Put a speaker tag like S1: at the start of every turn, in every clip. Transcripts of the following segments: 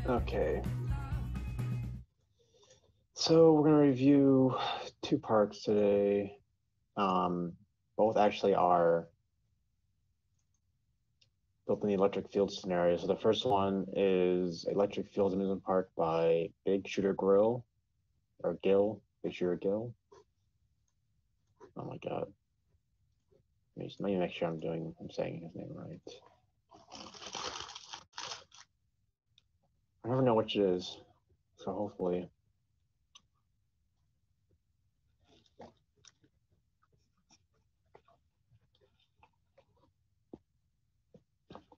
S1: Okay. So we're gonna review two parks today. Both actually are built in the electric field scenario. So the first one is Electric Fields Amusement Park by Big Shooter Grill or Gill, Big Shooter Gill. Oh my God. Let me make sure I'm saying his name right. I never know which it is, so hopefully.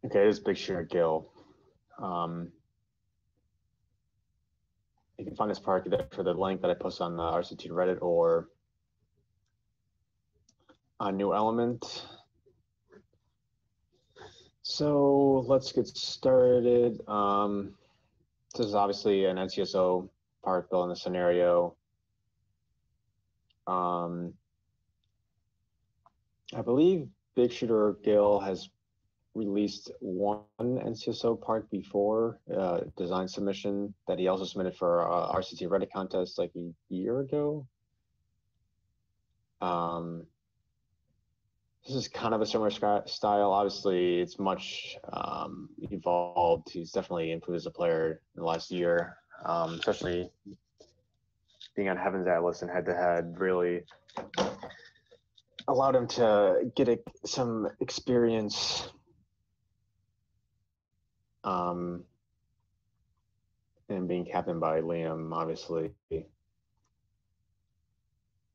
S1: Okay, it is Big Shooter Gill. You can find this park either for the link that I posted on the RCT Reddit or on New Element. So let's get started. This is obviously an NCSO park built in the scenario. I believe Big Shooter Gill has released one NCSO park before, design submission that he also submitted for RCT Reddit contest like a year ago. This is kind of a similar style. Obviously, it's much evolved. He's definitely improved as a player in the last year, especially being on Heaven's Atlas and head-to-head really allowed him to get some experience and being captained by Liam, obviously,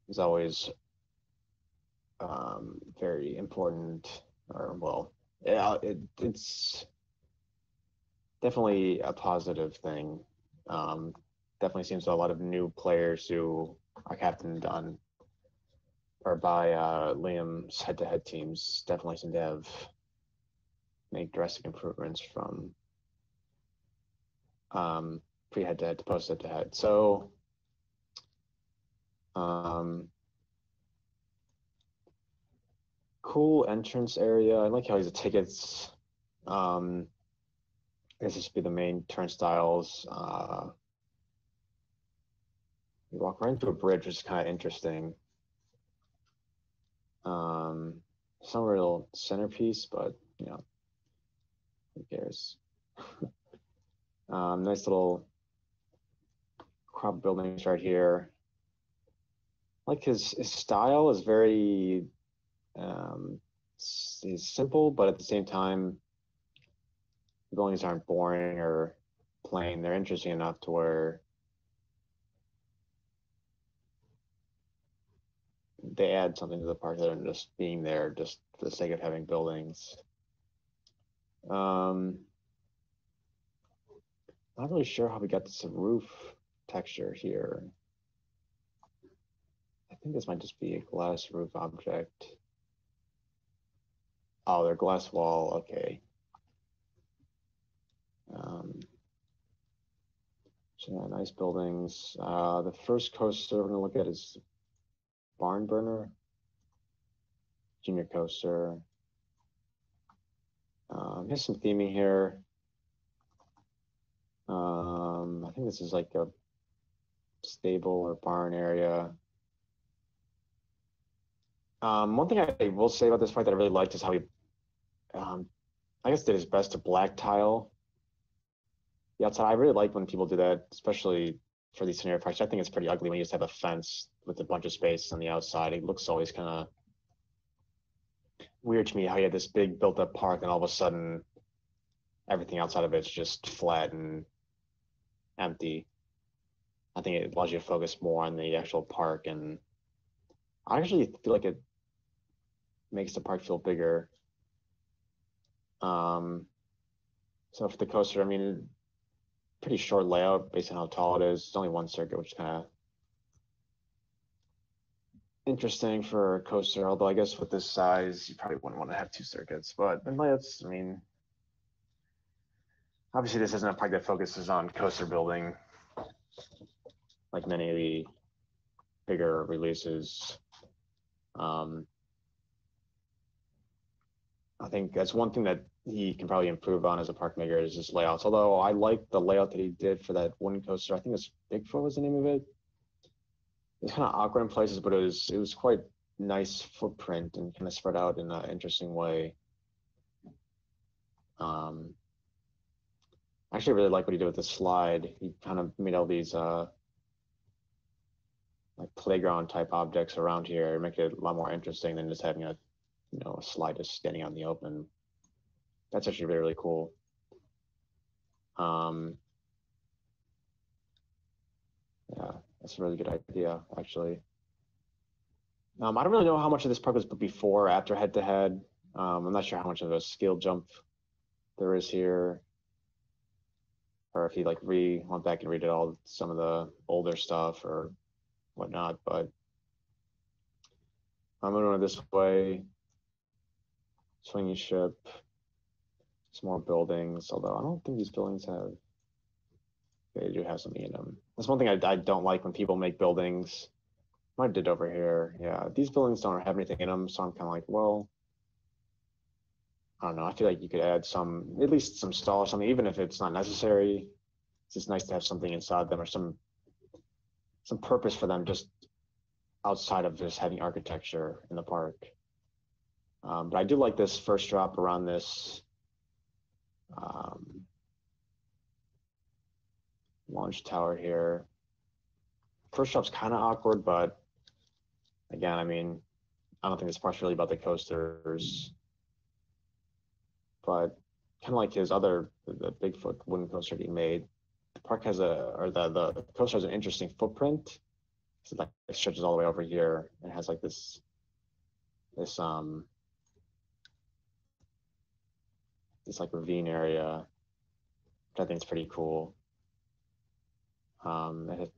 S1: is always very important. Or well, yeah, it's definitely a positive thing. Definitely seems a lot of new players who are captained on or by Liam's head-to-head teams definitely seem to have made drastic improvements from pre-head-to-head to post-head-to-head. So cool entrance area. I like how these tickets. I guess this should be the main turnstiles. You walk right into a bridge, which is kind of interesting. Some real centerpiece, but you know, who cares? Nice little crop buildings right here. Like his style is very he's simple, but at the same time, the buildings aren't boring or plain. They're interesting enough to where they add something to the park other than just being there just for the sake of having buildings. Not really sure how we got this roof texture here. I think this might just be a glass roof object. Oh, they're glass wall, okay. So yeah, nice buildings. The first coaster we're gonna look at is Barn Burner, Junior Coaster. Here's some theming here. I think this is like a stable or barn area. One thing I will say about this fight that I really liked is how he, I guess, did his best to black tile the outside. I really like when people do that, especially for these scenario fights. I think it's pretty ugly when you just have a fence with a bunch of space on the outside. It looks always kind of weird to me how you had this big built-up park and all of a sudden everything outside of it's just flat and empty. I think it allows you to focus more on the actual park, and I actually feel like it makes the park feel bigger. So for the coaster, I mean, pretty short layout based on how tall it is. It's only one circuit, which is kind of interesting for a coaster. Although I guess with this size, you probably wouldn't want to have two circuits. But in layouts, I mean, obviously this isn't a park that focuses on coaster building like many of the bigger releases. I think that's one thing that he can probably improve on as a park maker is his layouts. Although I like the layout that he did for that wooden coaster. I think it's Bigfoot was the name of it. It's kind of awkward in places, but it was quite nice footprint and kind of spread out in an interesting way. Um, I actually really like what he did with the slide. He kind of made all these like playground type objects around here, make it a lot more interesting than just having a a slide just standing out in the open. That's actually really, really cool. Yeah, that's a really good idea, actually. I don't really know how much of this park was before or after head to head. I'm not sure how much of a skill jump there is here, or if he like went back and redid all some of the older stuff or whatnot. But I'm gonna go this way. Swinging ship, some more buildings. Although I don't think these buildings have. They do have something in them. That's one thing I don't like when people make buildings. I did over here. Yeah, these buildings don't have anything in them, so I'm kind of like, well, I don't know. I feel like you could add at least some stall or something, even if it's not necessary. It's just nice to have something inside them or some purpose for them, just outside of just having architecture in the park. But I do like this first drop around this launch tower here. First drop's kind of awkward, but again, I mean, I don't think this part's really about the coasters, but kind of like his the Bigfoot wooden coaster he made. The park has the coaster has an interesting footprint. So like it stretches all the way over here and has like this like ravine area, which I think is pretty cool.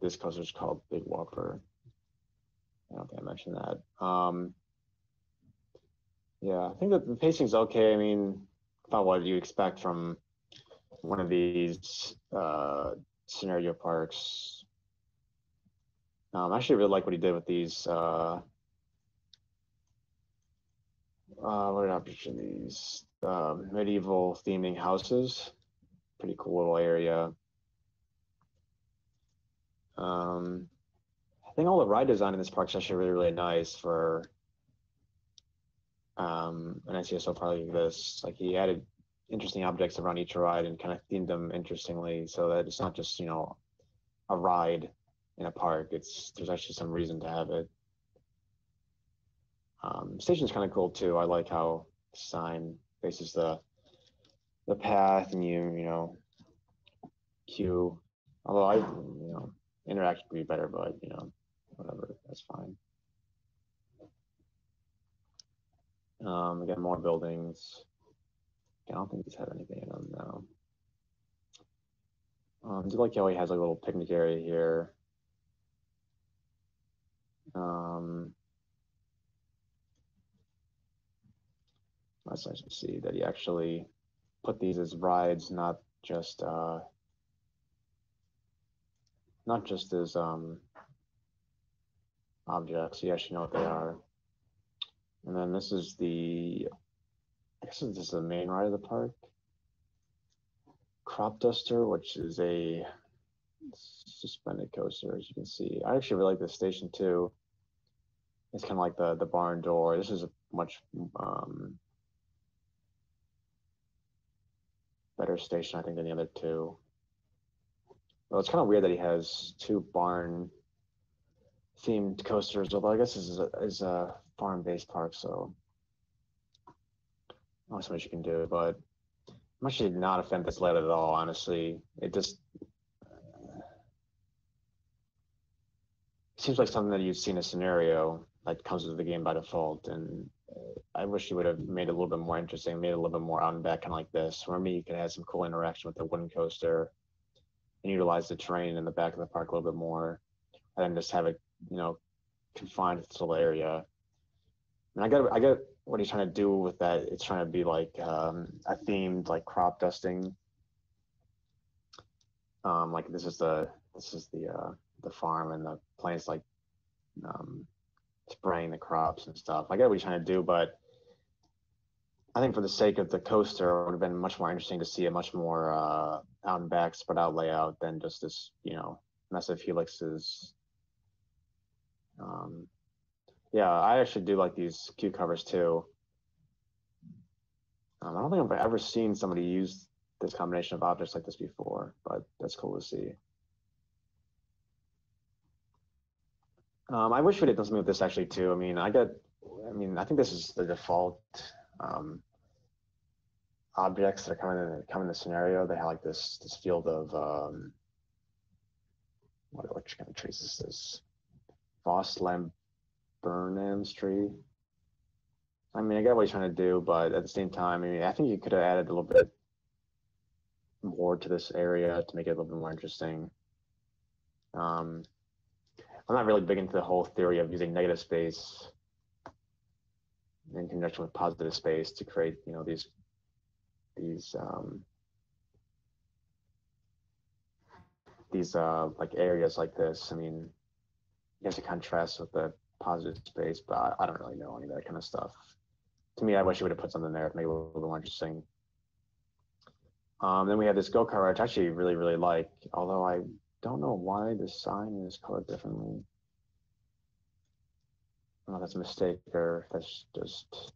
S1: This coaster is called Big Whopper. I don't think I mentioned that. Yeah, I think that the pacing's okay. I mean, about what you expect from one of these scenario parks. I actually really like what he did with these. What did I picture these? Medieval theming houses. Pretty cool little area. I think all the ride design in this park is actually really, really nice for an NCSO park like this. Like he added interesting objects around each ride and kind of themed them interestingly, so that it's not just a ride in a park. There's actually some reason to have it. Station's kind of cool too. I like how the sign faces the path, and you queue. Although interaction could be better, but whatever, that's fine. Again, more buildings. I don't think these have anything in them now. I do like how he has like a little picnic area here. That's nice to see that he actually put these as rides, not just as objects. You actually know what they are. And then this is I guess this is the main ride of the park. Crop Duster, which is a suspended coaster, as you can see. I actually really like this station too. It's kind of like the barn door. This is a much better station, I think, than the other two. Well, it's kind of weird that he has two barn themed coasters, although I guess this is a farm-based park, so not so much you can do. But I'm actually not a fan of this layout at all, honestly. It just seems like something that you'd see in a scenario that comes with the game by default, and I wish you would have made it a little bit more interesting, made it a little bit more out and back, kind of like this. For me, you could have some cool interaction with the wooden coaster and utilize the terrain in the back of the park a little bit more, and then just have it, confined to this little area. And I get what he's trying to do with that. It's trying to be like a themed like crop dusting. Like this is the farm, and the plants like spraying the crops and stuff. I get what he's trying to do, but I think for the sake of the coaster, it would have been much more interesting to see a much more out and back, spread out layout than just this, massive helixes. Yeah, I actually do like these queue covers too. I don't think I've ever seen somebody use this combination of objects like this before, but that's cool to see. I wish we did something with this actually too. I mean, I think this is the default objects that are come in the scenario. They have like this field of what kind of trees is this? Voss Lamburnam's tree. I mean, I get what he's trying to do, but at the same time, I mean, I think you could have added a little bit more to this area to make it a little bit more interesting. I'm not really big into the whole theory of using negative space in conjunction with positive space to create, these like areas like this. I mean, you have to contrast with the positive space, but I don't really know any of that kind of stuff. To me, I wish you would have put something there to make it a little bit more interesting. Then we have this go-kart, which I actually really, really like, although I don't know why the sign is colored differently. I don't know if that's a mistake or if that's just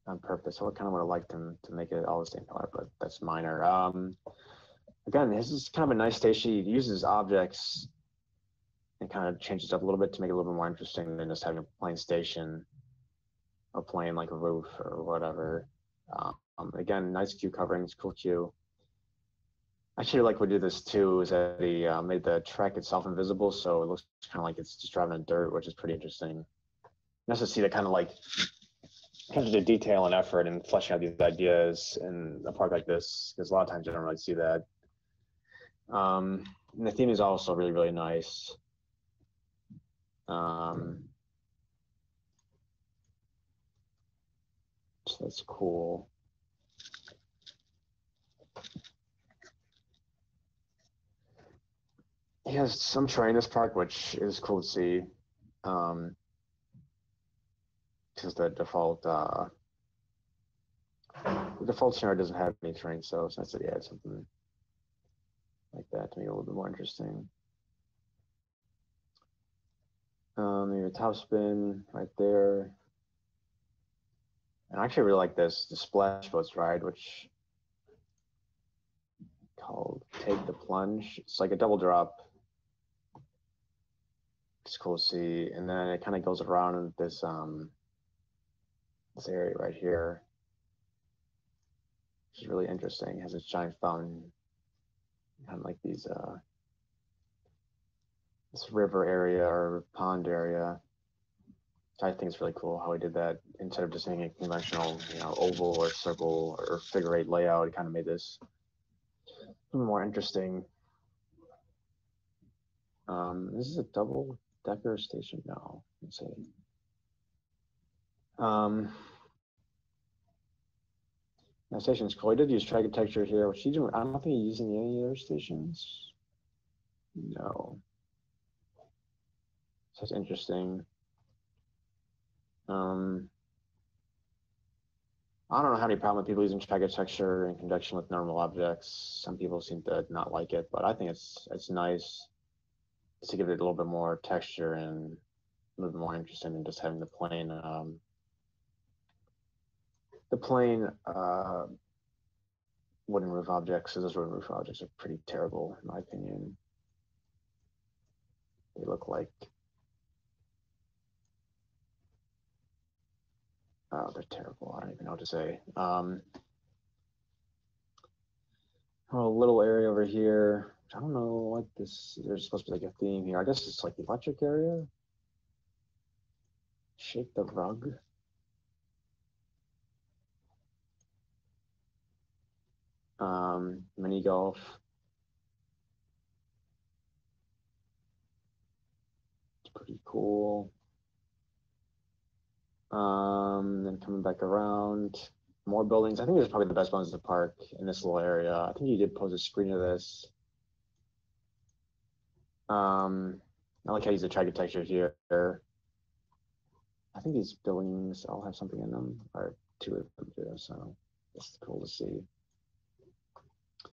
S1: on purpose. I kind of would have liked them to make it all the same color, but that's minor. Again, this is kind of a nice station. He uses objects and kind of changes up a little bit to make it a little bit more interesting than just having a plain station or plain like a roof or whatever. Again, nice queue coverings, cool queue. Actually, like we do this too is that he made the track itself invisible, so it looks kind of like it's just driving in dirt, which is pretty interesting. Nice to see that kind of like comes to detail and effort and fleshing out these ideas in a park like this, because a lot of times you don't really see that. And the theme is also really, really nice. So that's cool. He has some terrain in this park, which is cool to see. Because the default scenario doesn't have any terrain, so it's nice that he had something like that to make it a little bit more interesting. Maybe a top spin right there. And I actually really like this, the splash boats ride, which called Take the Plunge. It's like a double drop. It's cool to see. And then it kind of goes around this area right here, which is really interesting. It has this giant fountain, kind of like these this river area or pond area. I think it's really cool how he did that. Instead of just making a conventional, oval or circle or figure eight layout, he kind of made this a little more interesting. This is a double decker station? No, let's see. That station's cool. He did use track texture here, which I don't think he's using any other stations. No. So it's interesting. I don't know how many problem with people using track texture in conjunction with normal objects. Some people seem to not like it, but I think it's nice to give it a little bit more texture and a little bit more interesting than just having the plain wooden roof objects. So those wooden roof objects are pretty terrible, in my opinion. They look like, oh, they're terrible. I don't even know what to say. A little area over here. I don't know what this. There's supposed to be like a theme here. I guess it's like the electric area. Shake the rug. Mini golf. It's pretty cool. Then coming back around, more buildings. I think this is probably the best ones in the park in this little area. I think you did pose a screen of this. I like how you use the architecture here. I think these buildings all have something in them, or two of them do. So it's cool to see.